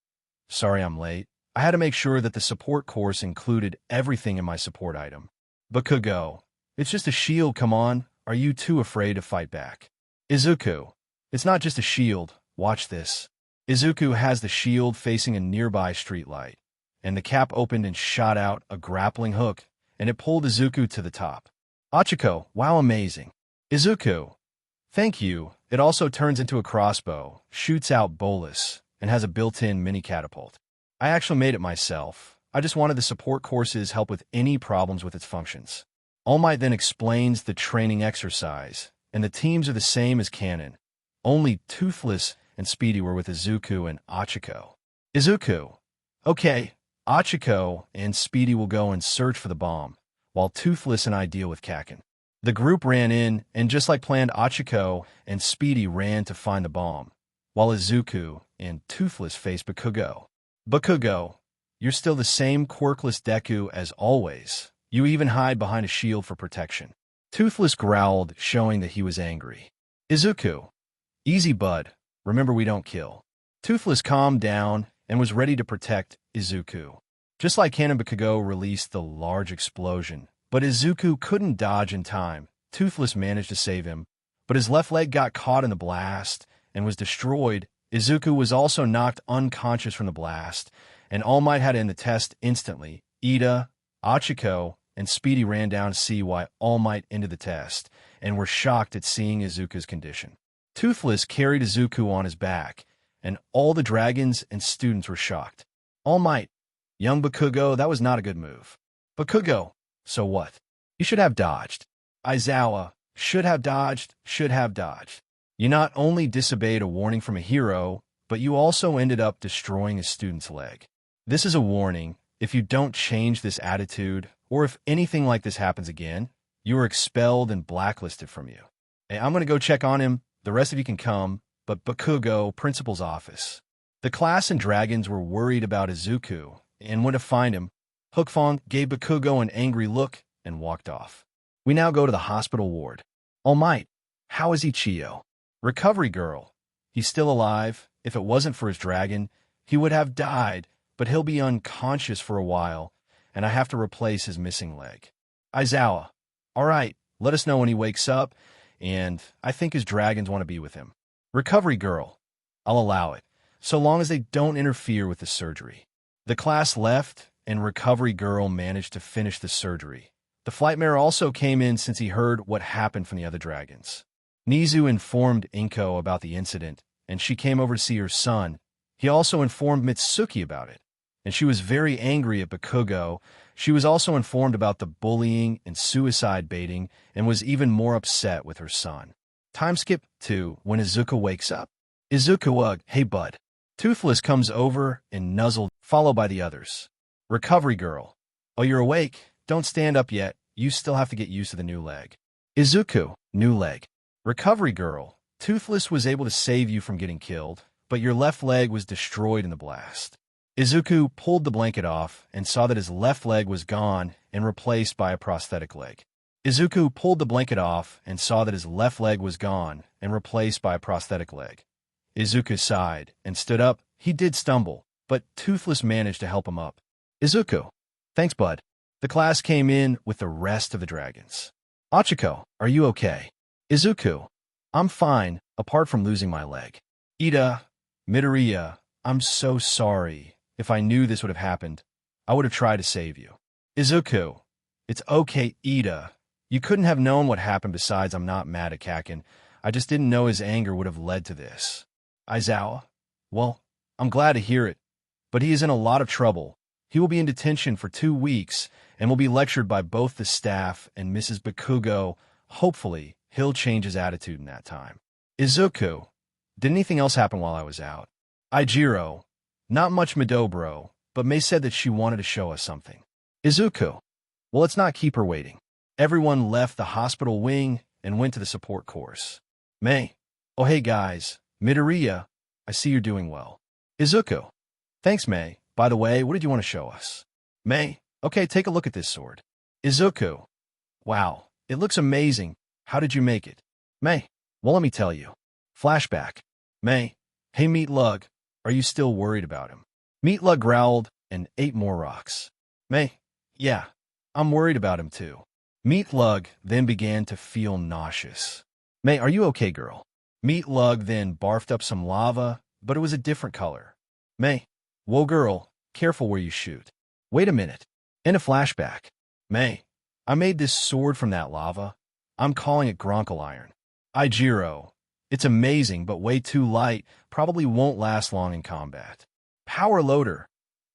sorry I'm late. I had to make sure that the support course included everything in my support item. Bakugo, it's just a shield, come on. Are you too afraid to fight back? Izuku, it's not just a shield. Watch this. Izuku has the shield facing a nearby streetlight, and the cap opened and shot out a grappling hook, and it pulled Izuku to the top. Achiko, wow, amazing. Izuku, thank you. It also turns into a crossbow, shoots out bolus, and has a built-in mini catapult. I actually made it myself. I just wanted the support course's help with any problems with its functions. All Might then explains the training exercise, and the teams are the same as canon. Only Toothless and Speedy were with Izuku and Achiko. Izuku, okay, Achiko and Speedy will go and search for the bomb, while Toothless and I deal with Kaken. The group ran in, and just like planned, Achiko and Speedy ran to find the bomb, while Izuku and Toothless faced Bakugo. Bakugo, you're still the same quirkless Deku as always. You even hide behind a shield for protection. Toothless growled, showing that he was angry. Izuku, easy bud, remember we don't kill. Toothless calmed down and was ready to protect Izuku. Just like Canon, Bakugo released the large explosion, but Izuku couldn't dodge in time. Toothless managed to save him, but his left leg got caught in the blast and was destroyed. Izuku was also knocked unconscious from the blast, and All Might had to end the test instantly. Ida, Achiko, and Speedy ran down to see why All Might ended the test, and were shocked at seeing Izuku's condition. Toothless carried Izuku on his back, and all the dragons and students were shocked. All Might, young Bakugo, that was not a good move. Bakugo, so what? You should have dodged. Aizawa, should have dodged. You not only disobeyed a warning from a hero, but you also ended up destroying a student's leg. This is a warning. If you don't change this attitude, or if anything like this happens again, you are expelled and blacklisted from you. Hey, I'm going to go check on him. The rest of you can come, but Bakugo, principal's office. The class and dragons were worried about Izuku and went to find him. Hookfong gave Bakugo an angry look and walked off. We now go to the hospital ward. All Might, how is Ichiyo? Recovery girl. He's still alive. If it wasn't for his dragon, he would have died, but he'll be unconscious for a while, and I have to replace his missing leg. Aizawa, all right, let us know when he wakes up, and I think his dragons want to be with him. Recovery girl, I'll allow it, so long as they don't interfere with the surgery. The class left, and Recovery girl managed to finish the surgery. The Flightmare also came in since he heard what happened from the other dragons. Nizu informed Inko about the incident, and she came over to see her son. He also informed Mitsuki about it, and she was very angry at Bakugo. She was also informed about the bullying and suicide baiting and was even more upset with her son. Time skip to when Izuku wakes up. Izuku, hey bud. Toothless comes over and nuzzled, followed by the others. Recovery girl, oh, you're awake? Don't stand up yet. You still have to get used to the new leg. Izuku, new leg. Recovery girl, Toothless was able to save you from getting killed, but your left leg was destroyed in the blast. Izuku pulled the blanket off and saw that his left leg was gone and replaced by a prosthetic leg. Izuku pulled the blanket off and saw that his left leg was gone and replaced by a prosthetic leg. Izuku sighed and stood up. He did stumble, but Toothless managed to help him up. Izuku. Thanks, bud. The class came in with the rest of the dragons. Achiko, are you okay? Izuku. I'm fine, apart from losing my leg. Ida, Midoriya, I'm so sorry. If I knew this would have happened, I would have tried to save you. Izuku. It's okay, Ida. You couldn't have known what happened. Besides, I'm not mad at Kakin. I just didn't know his anger would have led to this. Aizawa. Well, I'm glad to hear it, but he is in a lot of trouble. He will be in detention for 2 weeks and will be lectured by both the staff and Mrs. Bakugo. Hopefully, he'll change his attitude in that time. Izuku. Did anything else happen while I was out? Ijiro. Not much, Midobro, but Mei said that she wanted to show us something. Izuku. Well, let's not keep her waiting. Everyone left the hospital wing and went to the support course. Mei. Oh, hey guys. Midoriya. I see you're doing well. Izuku. Thanks, Mei. By the way, what did you want to show us? Mei. Okay, take a look at this sword. Izuku. Wow, it looks amazing. How did you make it? Mei. Well, let me tell you. Flashback. Mei. Hey, Meat Lug. Are you still worried about him? Meat Lug growled and ate more rocks. Mei. Yeah, I'm worried about him too. Meat Lug then began to feel nauseous. Mei, are you okay, girl? Meat Lug then barfed up some lava, but it was a different color. Mei. Whoa, girl, careful where you shoot. Wait a minute. In a flashback. Mei. I made this sword from that lava. I'm calling it Gronkle Iron. Ijiro. It's amazing, but way too light. Probably won't last long in combat. Power Loader.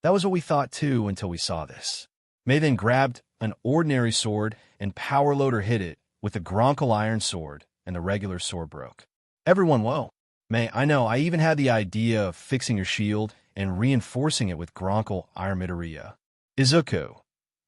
That was what we thought too until we saw this. Mei then grabbed an ordinary sword and Power Loader hit it with the Gronkle Iron sword and the regular sword broke. Everyone, whoa. Mei, I know, I even had the idea of fixing your shield and reinforcing it with Gronkle Iron Midoriya. Izuku.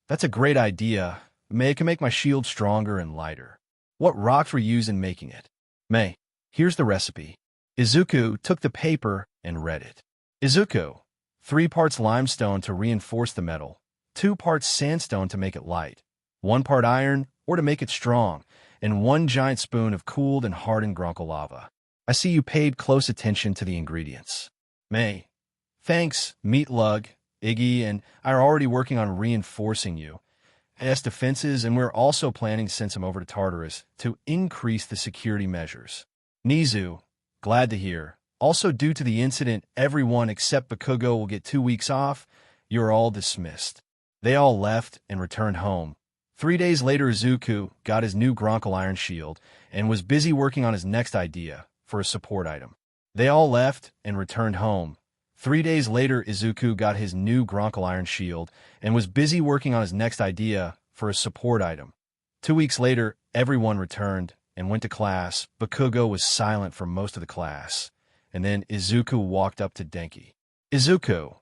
That's a great idea. Mei, it can make my shield stronger and lighter. What rocks were used in making it? Mei. Here's the recipe. Izuku took the paper and read it. Izuku. 3 parts limestone to reinforce the metal, 2 parts sandstone to make it light, 1 part iron or to make it strong, and 1 giant spoon of cooled and hardened Gronkle lava. I see you paid close attention to the ingredients. Mei. Thanks, Meat Lug, Iggy, and I are already working on reinforcing you as defenses, and we're also planning to send some over to Tartarus to increase the security measures. Nizu. Glad to hear. Also, due to the incident, everyone except Bakugo will get 2 weeks off. You're all dismissed. They all left and returned home. 3 days later, Izuku got his new Gronkle Iron Shield and was busy working on his next idea for a support item. They all left and returned home. 3 days later, Izuku got his new Gronkle Iron Shield and was busy working on his next idea for a support item. 2 weeks later, everyone returned and went to class. Bakugo was silent for most of the class, and then Izuku walked up to Denki. Izuku.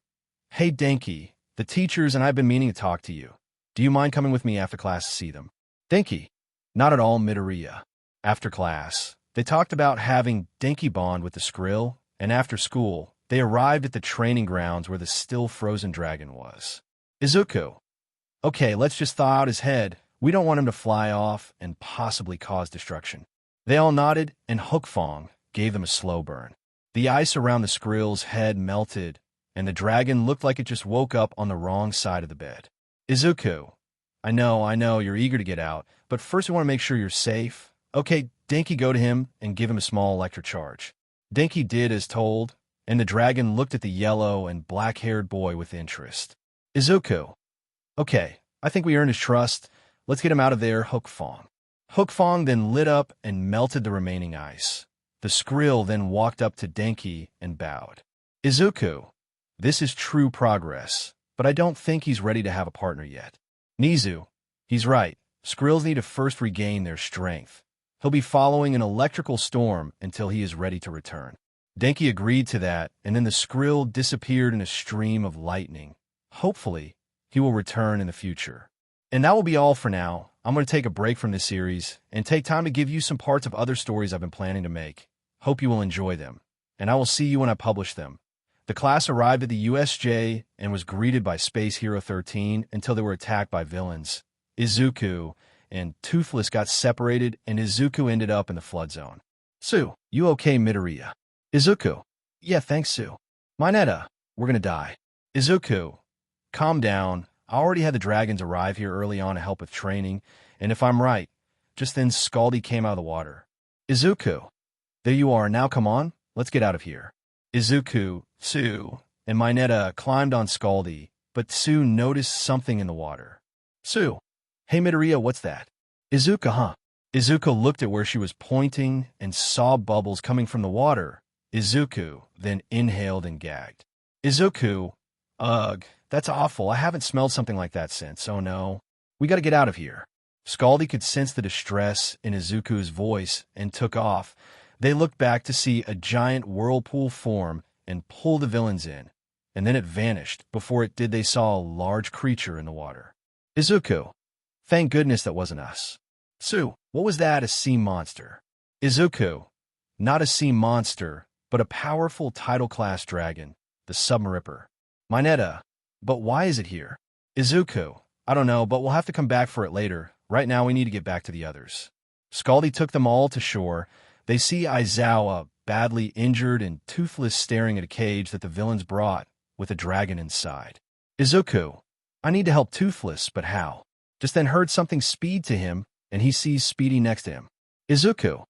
Hey, Denki, the teachers and I've been meaning to talk to you. Do you mind coming with me after class to see them? Denki. Not at all, Midoriya. After class, they talked about having Denki bond with the Skrill, and after school, they arrived at the training grounds where the still frozen dragon was. Izuku. Okay, let's just thaw out his head. We don't want him to fly off and possibly cause destruction. They all nodded, and Hookfong gave them a slow burn. The ice around the Skrill's head melted, and the dragon looked like it just woke up on the wrong side of the bed. Izuku. I know, you're eager to get out, but first we want to make sure you're safe. Okay, Denki, go to him and give him a small electric charge. Denki did as told, and the dragon looked at the yellow and black-haired boy with interest. Izuku. Okay, I think we earned his trust. Let's get him out of there, Hookfong. Hookfong then lit up and melted the remaining ice. The Skrill then walked up to Denki and bowed. Izuku. This is true progress, but I don't think he's ready to have a partner yet. Nizu. He's right. Skrills need to first regain their strength. He'll be following an electrical storm until he is ready to return. Denki agreed to that, and then the Skrill disappeared in a stream of lightning. Hopefully, he will return in the future. And that will be all for now. I'm going to take a break from this series and take time to give you some parts of other stories I've been planning to make. Hope you will enjoy them, and I will see you when I publish them. The class arrived at the USJ and was greeted by Space Hero 13 until they were attacked by villains. Izuku and Toothless got separated, and Izuku ended up in the flood zone. Sue, you okay, Midoriya? Izuku, yeah, thanks, Sue. Mineta, we're gonna die. Izuku, calm down. I already had the dragons arrive here early on to help with training, and if I'm right, just then Scaldy came out of the water. Izuku, there you are. Now come on, let's get out of here. Izuku, Sue, and Mineta climbed on Scaldy, but Sue noticed something in the water. Sue, hey Midoriya, what's that? Izuku, huh? Izuku looked at where she was pointing and saw bubbles coming from the water. Izuku then inhaled and gagged. Izuku, ugh, that's awful. I haven't smelled something like that since. Oh no. We gotta get out of here. Scaldy could sense the distress in Izuku's voice and took off. They looked back to see a giant whirlpool form and pull the villains in, and then it vanished. Before it did, they saw a large creature in the water. Izuku, thank goodness that wasn't us. Sue, what was that? A sea monster? Izuku, not a sea monster, but a powerful tidal-class dragon, the Submaripper. Mineta, but why is it here? Izuku, I don't know, but we'll have to come back for it later. Right now we need to get back to the others. Scaldy took them all to shore. They see Aizawa badly injured and Toothless staring at a cage that the villains brought with a dragon inside. Izuku, I need to help Toothless, but how? Just then heard something speed to him, and he sees Speedy next to him. Izuku,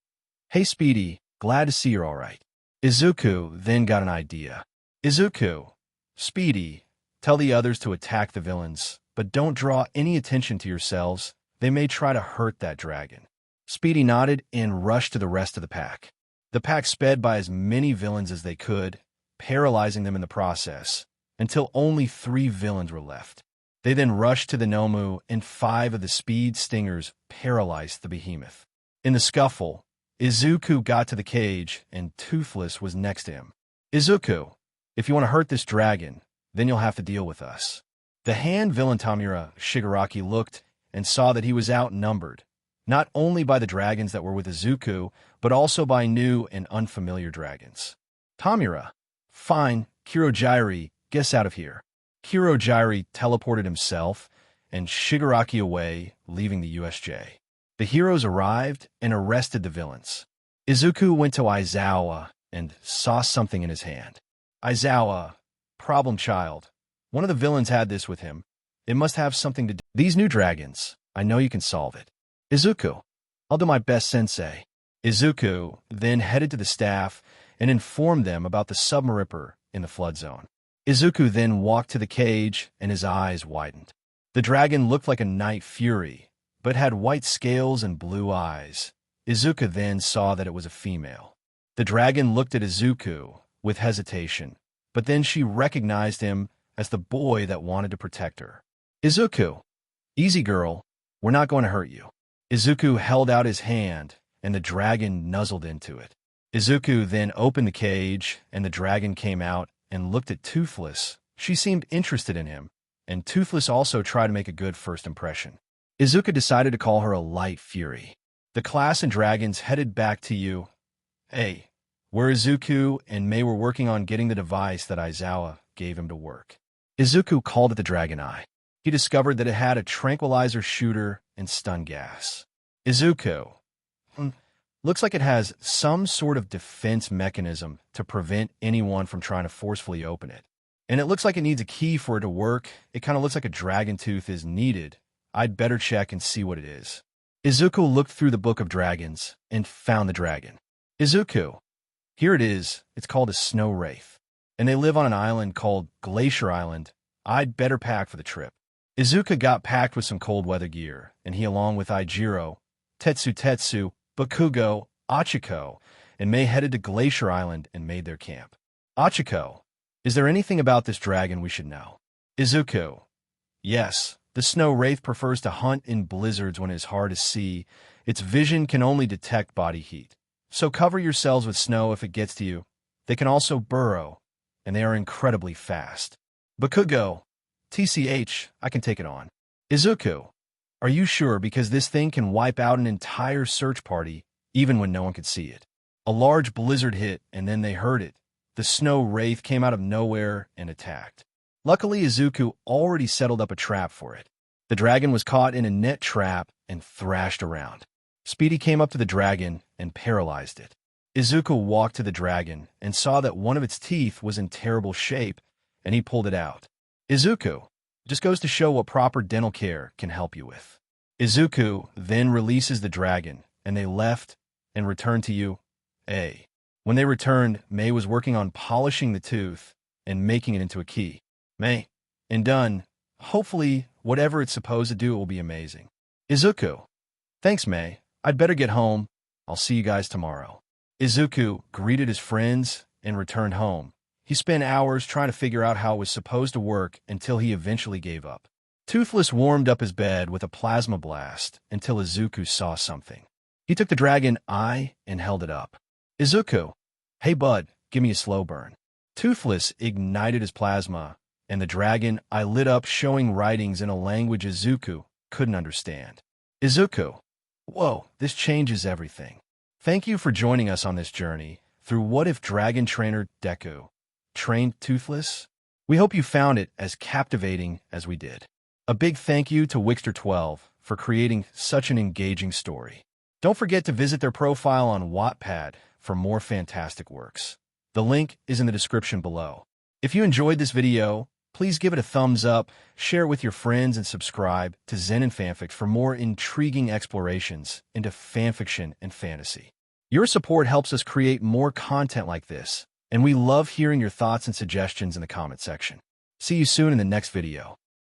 hey Speedy, glad to see you're all right. Izuku then got an idea. Izuku, Speedy, tell the others to attack the villains, but don't draw any attention to yourselves. They may try to hurt that dragon. Speedy nodded and rushed to the rest of the pack. The pack sped by as many villains as they could, paralyzing them in the process, until only 3 villains were left. They then rushed to the Nomu, and 5 of the speed stingers paralyzed the behemoth. In the scuffle, Izuku got to the cage, and Toothless was next to him. Izuku, if you want to hurt this dragon, then you'll have to deal with us. The hand villain Tamura Shigaraki looked and saw that he was outnumbered, not only by the dragons that were with Izuku, but also by new and unfamiliar dragons. Tamura, fine, Kirojiri, get out of here. Kirojiri teleported himself and Shigaraki away, leaving the USJ. The heroes arrived and arrested the villains. Izuku went to Aizawa and saw something in his hand. Aizawa, problem child. One of the villains had this with him. It must have something to do. These new dragons, I know you can solve it. Izuku, I'll do my best, sensei. Izuku then headed to the staff and informed them about the Submaripper in the flood zone. Izuku then walked to the cage and his eyes widened. The dragon looked like a night fury, but had white scales and blue eyes. Izuku then saw that it was a female. The dragon looked at Izuku with hesitation, but then she recognized him as the boy that wanted to protect her. Izuku, easy girl, we're not going to hurt you. Izuku held out his hand, and the dragon nuzzled into it. Izuku then opened the cage, and the dragon came out and looked at Toothless. She seemed interested in him, and Toothless also tried to make a good first impression. Izuku decided to call her a light fury. The class and dragons headed back to you. Hey, where Izuku and Mei were working on getting the device that Aizawa gave him to work. Izuku called it the Dragon Eye. He discovered that it had a tranquilizer shooter and stun gas. Izuku, looks like it has some sort of defense mechanism to prevent anyone from trying to forcefully open it. And it looks like it needs a key for it to work. It kind of looks like a dragon tooth is needed. I'd better check and see what it is. Izuku looked through the Book of Dragons and found the dragon. Izuku, here it is. It's called a snow wraith, and they live on an island called Glacier Island. I'd better pack for the trip. Izuku got packed with some cold weather gear, and he, along with Aijiro, Tetsu, Bakugo, Achiko, and Mei headed to Glacier Island and made their camp. Achiko, is there anything about this dragon we should know? Izuku, yes. The snow wraith prefers to hunt in blizzards when it is hard to see. Its vision can only detect body heat. So cover yourselves with snow if it gets to you. They can also burrow, and they are incredibly fast. Bakugo, TCH, I can take it on. Izuku, Are you sure? Because this thing can wipe out an entire search party, even when no one could see it. A large blizzard hit, and then they heard it. The snow wraith came out of nowhere and attacked. Luckily, Izuku already settled up a trap for it. The dragon was caught in a net trap and thrashed around. Speedy came up to the dragon and paralyzed it. Izuku walked to the dragon and saw that one of its teeth was in terrible shape, and he pulled it out. Izuku, just goes to show what proper dental care can help you with. Izuku then releases the dragon, and they left and returned to UA. When they returned, Mei was working on polishing the tooth and making it into a key. Mei, and done. Hopefully, whatever it's supposed to do will be amazing. Izuku, thanks, Mei. I'd better get home. I'll see you guys tomorrow. Izuku greeted his friends and returned home. He spent hours trying to figure out how it was supposed to work until he eventually gave up. Toothless warmed up his bed with a plasma blast until Izuku saw something. He took the dragon eye and held it up. Izuku, hey bud, give me a slow burn. Toothless ignited his plasma, and the dragon eye lit up, showing writings in a language Izuku couldn't understand. Izuku, whoa, this changes everything. Thank you for joining us on this journey through what if dragon trainer Deku trained Toothless? We hope you found it as captivating as we did. A big thank you to Wixter12 for creating such an engaging story. Don't forget to visit their profile on Wattpad for more fantastic works. The link is in the description below. If you enjoyed this video, please give it a thumbs up, share it with your friends, and subscribe to Zenin Fanfics for more intriguing explorations into fanfiction and fantasy. Your support helps us create more content like this, and we love hearing your thoughts and suggestions in the comment section. See you soon in the next video.